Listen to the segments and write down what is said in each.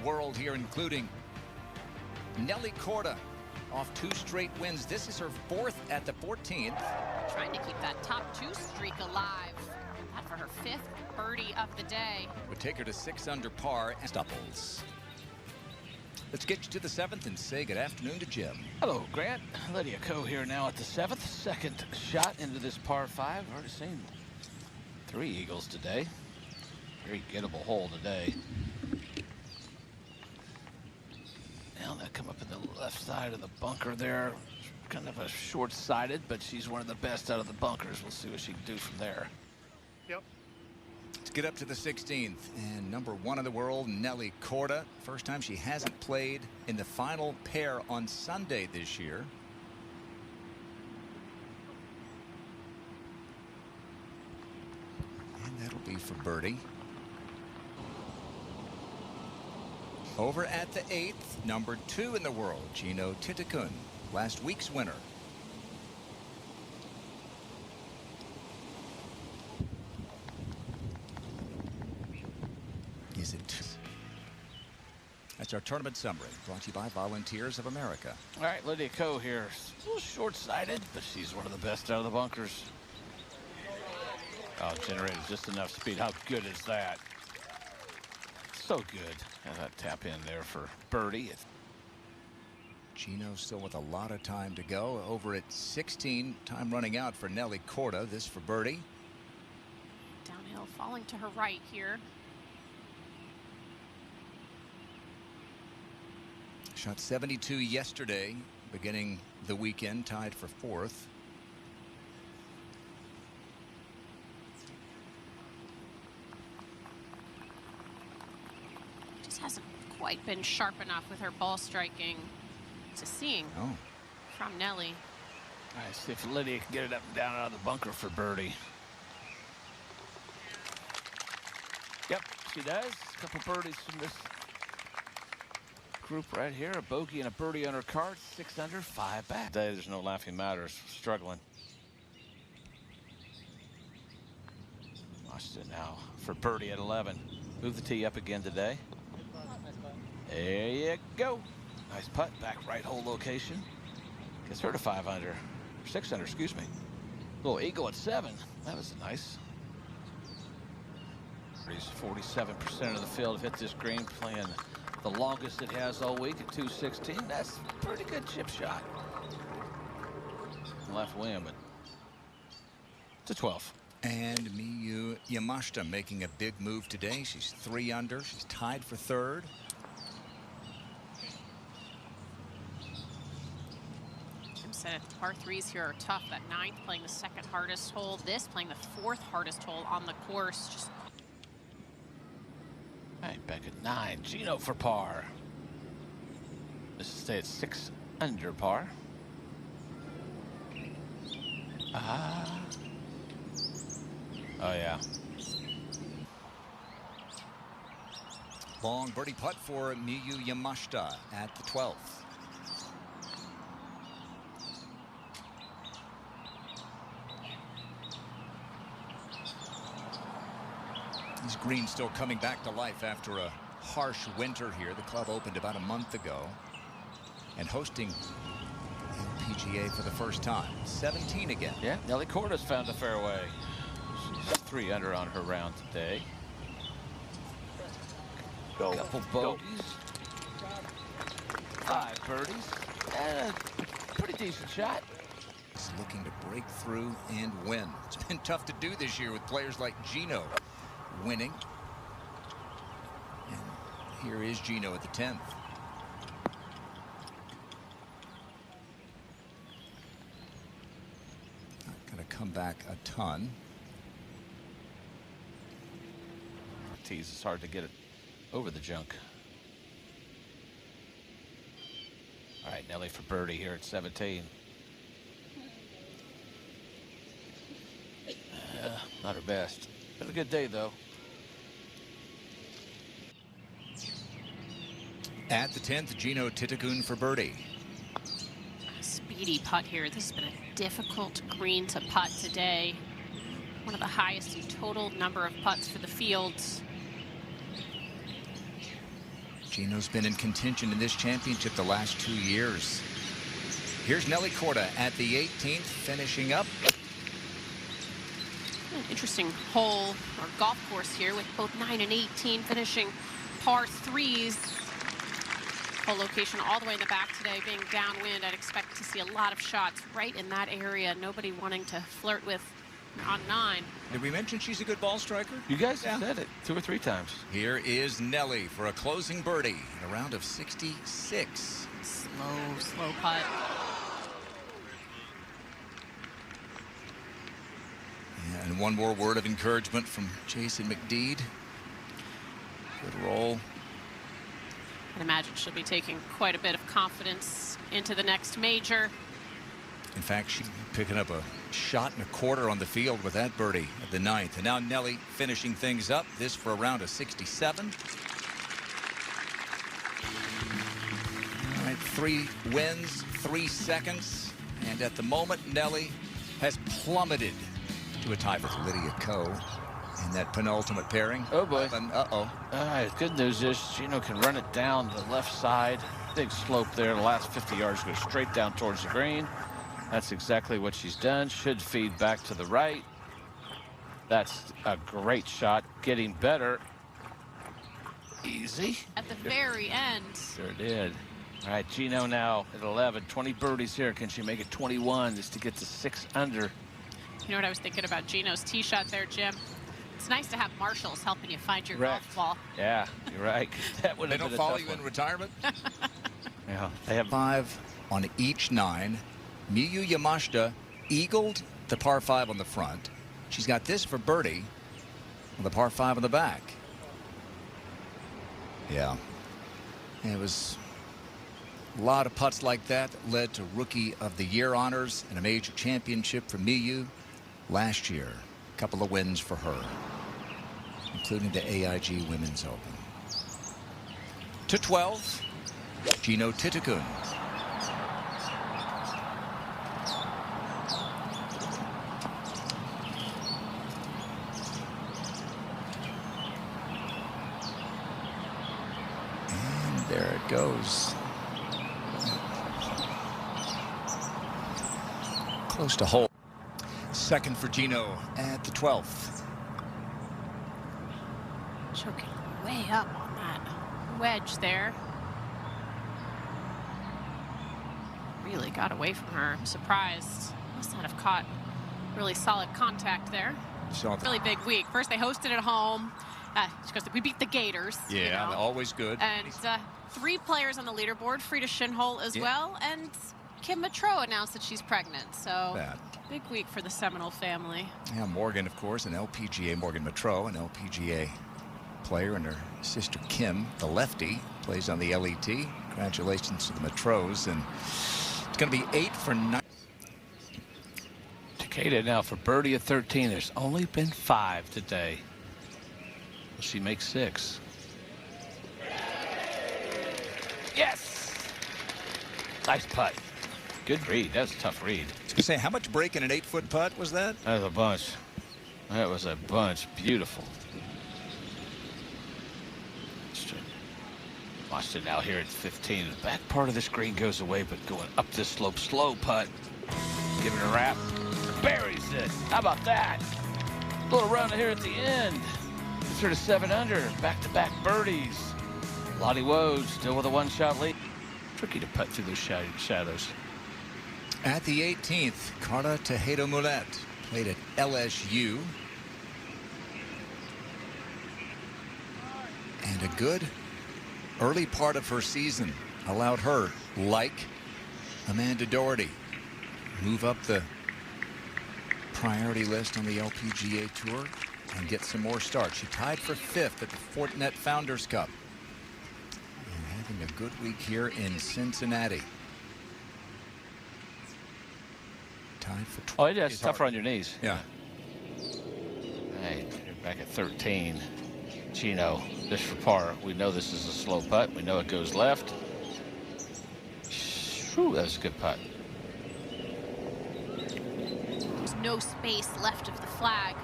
world here, including Nelly Korda off 2 straight wins. This is her 4th at the 14th. Trying to keep that top 2 streak alive. That for her 5th birdie of the day. Would take her to 6 under par and doubles. Let's get you to the 7th and say good afternoon to Jim. Hello, Grant. Lydia here now at the 7th. Second shot into this par 5. Already seen 3 eagles today. Very gettable hole today. Now they come up in the left side of the bunker there. Kind of a short-sighted, but she's one of the best out of the bunkers. We'll see what she can do from there. Yep. Let's get up to the 16th. And number 1 in the world, Nelly Korda. First time she hasn't played in the final pair on Sunday this year. And that'll be for birdie. Over at the 8th, number 2 in the world, Jeeno Thitikul, last week's winner. Is it? That's our tournament summary, brought to you by Volunteers of America. All right, Lydia here. A little short-sighted, but she's one of the best out of the bunkers. Oh, generated just enough speed. How good is that? So good. And that tap in there for birdie. Jeeno still with a lot of time to go. Over at 16, time running out for Nelly Korda. This for birdie. Downhill falling to her right here. Shot 72 yesterday, beginning the weekend, tied for 4th. Just hasn't quite been sharp enough with her ball striking to seeing from Nelly. All right, see if Lydia can get it up and down out of the bunker for birdie. Yep, she does. A couple birdies from this group right here. A bogey and a birdie on her card. 6 under, 5 back. Today, there's no laughing matters. Struggling. Yamashita now for birdie at 11. Move the tee up again today. There you go. Nice putt. Back right hole location. Gets her to 5 under. 6 under, excuse me. Little eagle at 7. That was nice. 47% of the field hit this green, playing the longest it has all week at 216. That's a pretty good chip shot. Left wing, but it's a 12. And Miyu Yamashita making a big move today. She's 3 under. She's tied for 3rd. Jim said par 3s here are tough. That 9th playing the 2nd hardest hole. This playing the 4th hardest hole on the course. Just all right, back at 9. Jeeno for par. This will stay at 6 under par. Oh, yeah. Long birdie putt for Miyu Yamashita at the 12th. These greens still coming back to life after a harsh winter here. The club opened about a month ago and hosting the PGA for the first time. 17 again. Yeah, Nelly Korda's found a fairway. She's 3 under on her round today. Go. Couple bogeys. 5 birdies. And a pretty decent shot. He's looking to break through and win. It's been tough to do this year with players like Jeeno winning. And here is Jeeno at the 10th. Not going to come back a ton. Tees, it's hard to get it over the junk. All right, Nelly for birdie here at 17. Not her best. Been a good day, though. At the 10th, Jeeno Thitikul for birdie. speedy putt here. This has been a difficult green to putt today. One of the highest in total number of putts for the fields. Jeeno's been in contention in this championship the last 2 years. Here's Nelly Korda at the 18th, finishing up. An interesting hole or golf course here with both 9 and 18 finishing par 3s. Hole location all the way in the back today being downwind. I'd expect to see a lot of shots right in that area. Nobody wanting to flirt with on 9. Did we mention she's a good ball striker? You guys have said it 2 or 3 times. Here is Nelly for a closing birdie in a round of 66. Slow putt. Yeah, and one more word of encouragement from Jason McDeed. Good roll. I'd imagine she'll be taking quite a bit of confidence into the next major. In fact, she's picking up a shot and a quarter on the field with that birdie at the 9th. And now Nelly finishing things up. This for a round of 67. All right, 3 wins, 3 seconds. And at the moment, Nelly has plummeted to a tie with Lydia Ko in that penultimate pairing. Oh, boy. Uh-oh. All right, good news is Jeeno can run it down the left side. Big slope there. The last 50 yards go straight down towards the green. That's exactly what she's done. Should feed back to the right. That's a great shot. Getting better. Easy. At the very end. Sure did. All right, Jeeno now at 11. 20 birdies here. Can she make it 21 just to get to 6 under? You know what I was thinking about Jeeno's tee shot there, Jim? It's nice to have marshals helping you find your Correct. golf ball. Yeah, you're right. That would They have don't been a follow tough you one. in retirement? Yeah, they have 5 on each 9. Miyu Yamashita eagled the par 5 on the front. She's got this for birdie on the par 5 on the back. Yeah. It was a lot of putts like that led to Rookie of the Year honors and a major championship for Miyu last year. A couple of wins for her, including the AIG Women's Open. To 12, Jeeno Thitikul. There it goes. Close to hole. Second for Jeeno at the 12th. Choking way up on that wedge there. Really got away from her. I'm surprised. Must not have caught really solid contact there. Really big week. First they hosted at home. She goes, we beat the Gators. Yeah, always good. And 3 players on the leaderboard, Frida Shinhol as well, and Kim Matro announced that she's pregnant. So big week for the Seminole family. Yeah, Morgan, of course, an LPGA, Morgan Matro, an LPGA player, and her sister Kim, the lefty, plays on the LET. Congratulations to the Matros. And it's going to be 8 for 9. Takeda now for birdie at 13. There's only been 5 today. Will she make 6? Yes! Nice putt. Good read. That's a tough read. I was going to say, how much break in an 8-foot putt was that? That was a bunch. That was a bunch. Beautiful. Watch it now here at 15. The back part of the screen goes away, but going up this slope, slow putt. Giving it a wrap. Buries it. How about that? A little run here at the end. Gets her to 7 under. Back-to-back birdies. Lottie Woes still with a 1-shot lead. Tricky to putt through those shadows. At the 18th, Carla Tejedo Mulet played at LSU. And a good early part of her season allowed her, like Amanda Doherty, move up the priority list on the LPGA Tour and get some more starts. She tied for 5th at the Fortinet Founders Cup. And having a good week here in Cincinnati. Tied for 12th. Oh, yeah, it's tougher on your knees. Yeah. Hey, you're back at 13. Jeeno, this for par. We know this is a slow putt. We know it goes left. Whew, that was a good putt. There's no space left of the flag,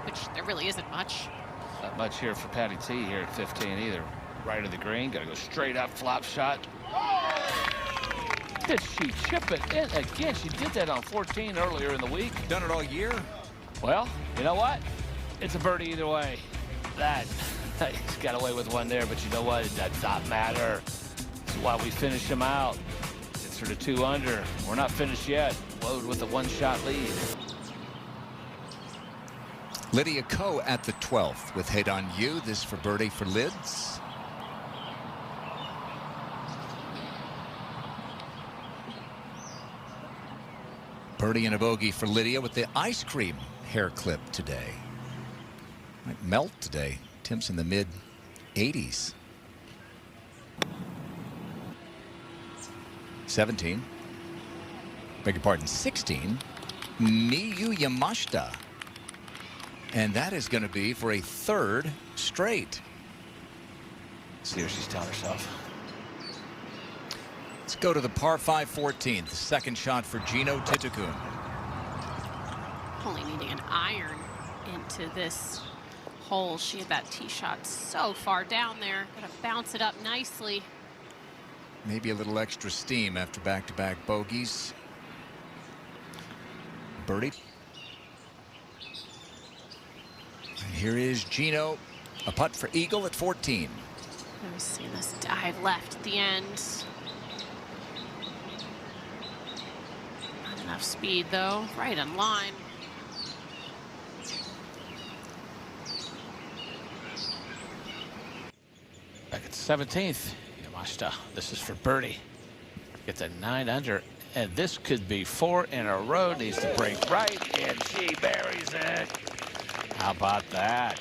which there really isn't much. Not much here for Patty T here at 15 either. Right of the green. Got to go straight up, flop shot. Did she chip it in again? She did that on 14 earlier in the week. Done it all year? Well, you know what? It's a birdie either way. He's got away with one there, but you know what? It does not matter. That's why we finish him out. It's sort of 2 under. We're not finished yet. Load with a 1-shot lead. Lydia Ko at the 12th with head on you. This for birdie for Lids. Birdie and a bogey for Lydia with the ice cream hair clip today. Might melt today. Temps in the mid 80s. 17. Beg your pardon, 16. Miyu Yamashita. And that is going to be for a 3rd straight. See what she's telling herself. Let's go to the par 5 14th. Second shot for Jeeno Thitikul. Only needing an iron into this hole. She had that tee shot so far down there. Gotta bounce it up nicely. Maybe a little extra steam after back-to-back bogeys. Birdie. And here is Jeeno. A putt for eagle at 14. We've seen this dive left at the end. Not enough speed though. Right in line. Back at 17th. Yamashita. This is for birdie. Gets a 9 under. And this could be 4 in a row. Needs to break right. And she buries it. How about that?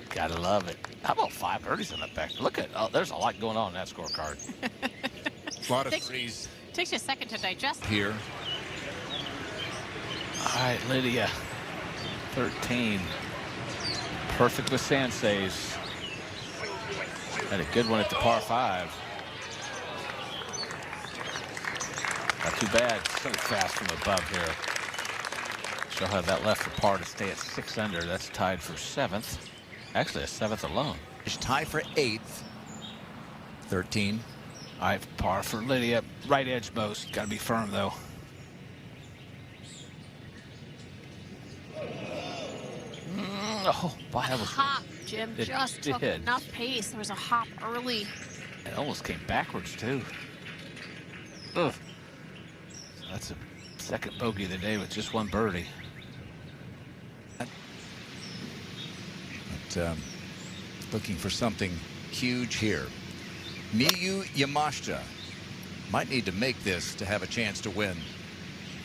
Gotta love it. How about 5 birdies in the back? Look at, oh, there's a lot going on in that scorecard. A lot of threes. Takes you a second to digest. Here. All right, Lydia. 13. Perfect with sand saves. Had a good one at the par 5. Not too bad. So fast from above here. She'll have that left for par to stay at 6 under. That's tied for 7th. Actually, a 7th alone. It's tie for 8th. 13. All right, par for Lydia. Right edge most. Got to be firm, though. Oh, wow, that was Hop, Jim. It Just took did. enough pace. There was a hop early. It almost came backwards, too. Ugh. So that's a second bogey of the day with just 1 birdie. But, looking for something huge here. Miyu Yamashita might need to make this to have a chance to win.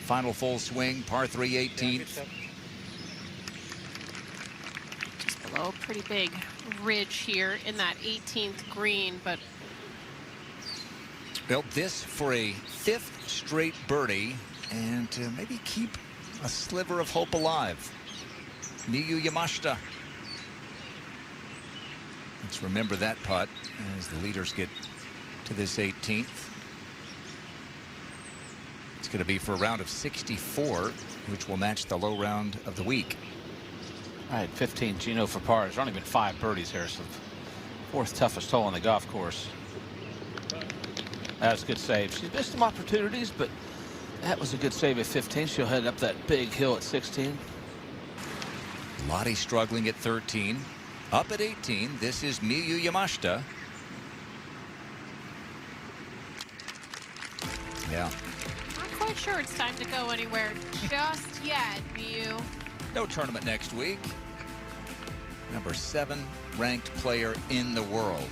Final full swing, par 3 18th. Just below a pretty big ridge here in that 18th green, but Built this for a 5th straight birdie and to maybe keep a sliver of hope alive. Miyu Yamashita. Let's remember that putt as the leaders get to this 18th. It's going to be for a round of 64, which will match the low round of the week. All right, 15 Jeeno for par. There's only been 5 birdies here, so 4th toughest hole on the golf course. That was a good save. She's missed some opportunities, but that was a good save at 15. She'll head up that big hill at 16. Lottie struggling at 13. Up at 18, this is Miyu Yamashita. Yeah. not quite sure it's time to go anywhere just yet, Miyu. No tournament next week. Number 7 ranked player in the world.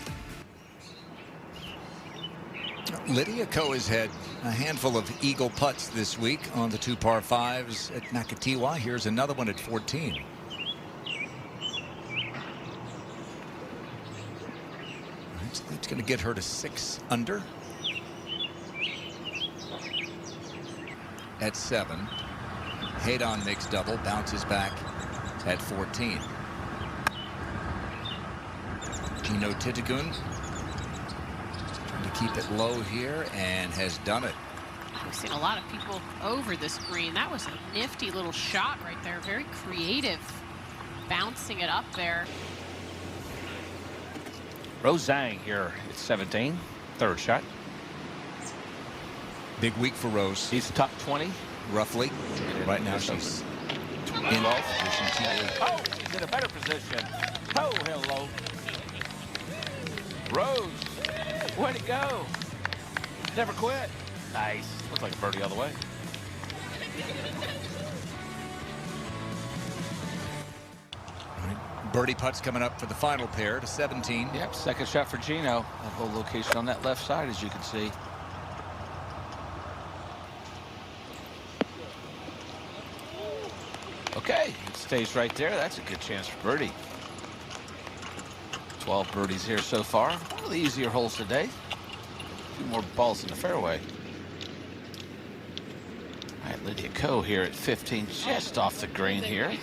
Lydia Ko has had a handful of eagle putts this week on the 2 par 5s at Nakatiwa. Here's another one at 14. It's going to get her to 6 under. At 7. Head-on mixed double, bounces back at 14. Jeeno Thitikul trying to keep it low here and has done it. I've seen a lot of people over this green. That was a nifty little shot right there. Very creative, bouncing it up there. Zhang here at 17, third shot. Big week for Rose. He's top 20. Roughly. Right now she's in position T8. Oh, she's in a better position. Oh, hello. Rose, way to go. Never quit. Nice. Looks like a birdie all the way. Birdie putts coming up for the final pair to 17. Yep, second shot for Jeeno. That whole location on that left side, as you can see. Okay, it stays right there. That's a good chance for birdie. 12 birdies here so far. One of the easier holes today. A few more balls in the fairway. All right, Lydia Ko here at 15, just off the green here.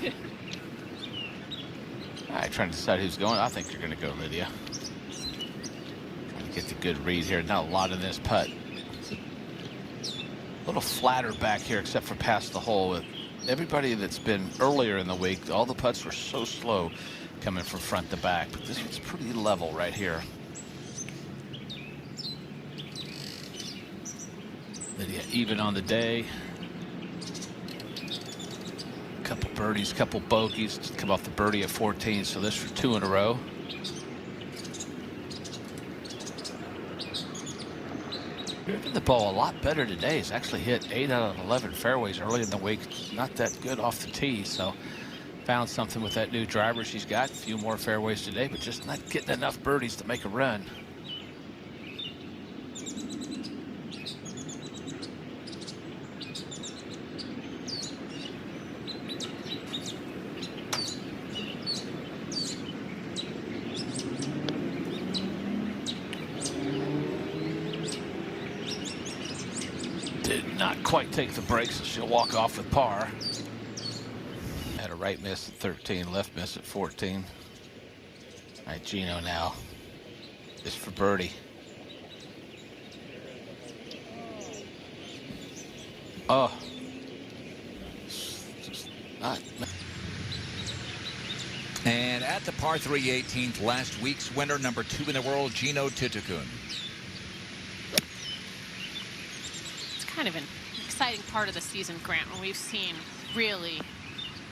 All right, trying to decide who's going. I think you're going to go, Lydia. Trying to get the good read here. Not a lot in this putt. A little flatter back here, except for past the hole. With everybody that's been earlier in the week, all the putts were so slow coming from front to back. But this one's pretty level right here. Lydia even on the day. Couple birdies, couple bogeys. Just come off the birdie at 14, so this for 2 in a row. Hitting the ball a lot better today. He's actually hit 8 out of 11 fairways early in the week. Not that good off the tee, so found something with that new driver she's got. A few more fairways today, but just not getting enough birdies to make a run. Not quite take the break, so she'll walk off with par. Had a right miss at 13, left miss at 14. All right, Jeeno now. Just for birdie. Oh. Just not. And at the par 3 18th, last week's winner, number 2 in the world, Jeeno Thitikul. Kind of an exciting part of the season, Grant, when we've seen really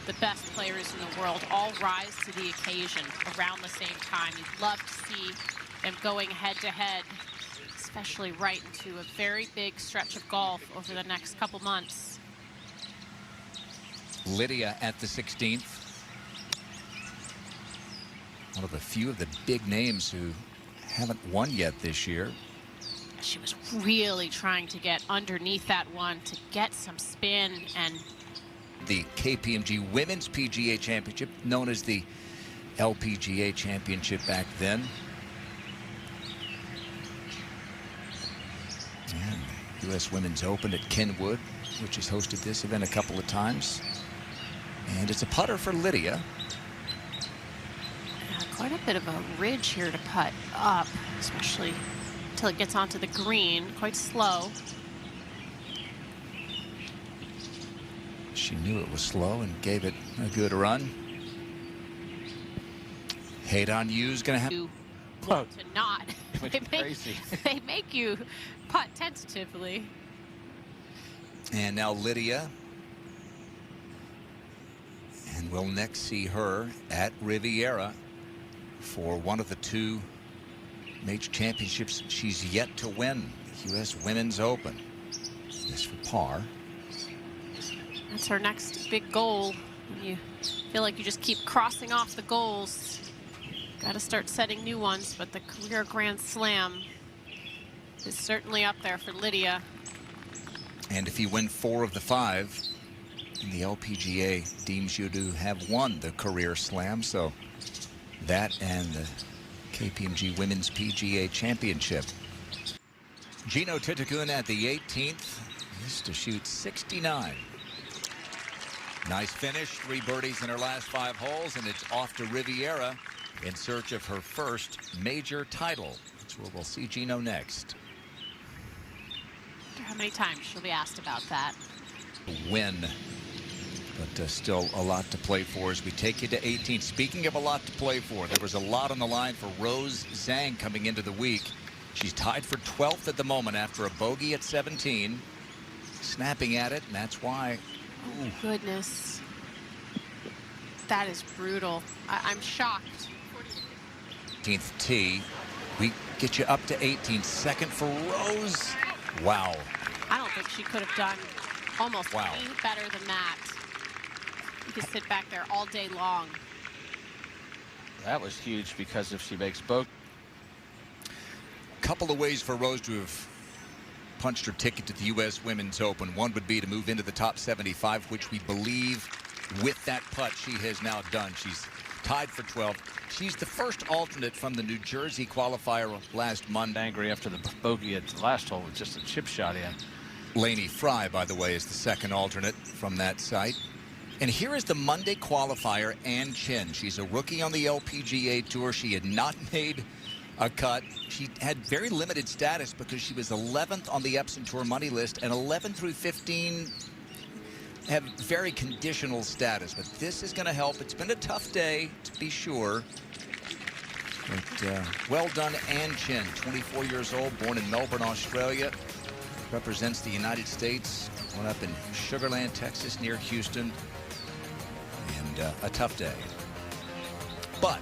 the best players in the world all rise to the occasion around the same time. You'd love to see them going head-to-head, especially right into a very big stretch of golf over the next couple months. Lydia at the 16th. One of a few of the big names who haven't won yet this year. She was really trying to get underneath that one to get some spin. And the KPMG Women's PGA Championship, known as the LPGA Championship back then. And the U.S. Women's Open at Kenwood, which has hosted this event a couple of times. And it's a putter for Lydia. Quite a bit of a ridge here to putt up, especially until it gets onto the green. Quite slow. She knew it was slow and gave it a good run. Hate on You's gonna have to not. Crazy. They make you putt tentatively. And now Lydia. And we'll next see her at Riviera for one of the 2 major championships she's yet to win, the U.S. Women's Open. This for par. That's her next big goal. You feel like you just keep crossing off the goals. Got to start setting new ones, but the career Grand Slam is certainly up there for Lydia. And if you win 4 of the 5, the LPGA deems you to have won the career slam. So that and the KPMG Women's PGA Championship. Jeeno Thitikul at the 18th is to shoot 69. Nice finish, 3 birdies in her last 5 holes, and it's off to Riviera in search of her first major title. That's where we'll see Jeeno next. I wonder how many times she'll be asked about that. Win But still a lot to play for as we take you to 18. Speaking of a lot to play for, there was a lot on the line for Rose Zhang coming into the week. She's tied for 12th at the moment after a bogey at 17. Snapping at it, and that's why. Oh, goodness. That is brutal. I'm shocked. 18th tee. We get you up to 18. Second for Rose. Wow. I don't think she could have done almost any better than that. You could sit back there all day long. That was huge because if she makes both. Couple of ways for Rose to have punched her ticket to the U.S. Women's Open. One would be to move into the top 75, which we believe with that putt she has now done. She's tied for 12. She's the first alternate from the New Jersey qualifier last Monday. Angry after the bogey at the last hole with just a chip shot in. Laney Fry, by the way, is the second alternate from that site. And here is the Monday qualifier, Ann Chen. She's a rookie on the LPGA Tour. She had not made a cut. She had very limited status because she was 11th on the Epson Tour money list, and 11 through 15 have very conditional status. But this is going to help. It's been a tough day, to be sure. But well done, Ann Chen, 24 years old, born in Melbourne, Australia. Represents the United States, went up in Sugar Land, Texas, near Houston. And a tough day. But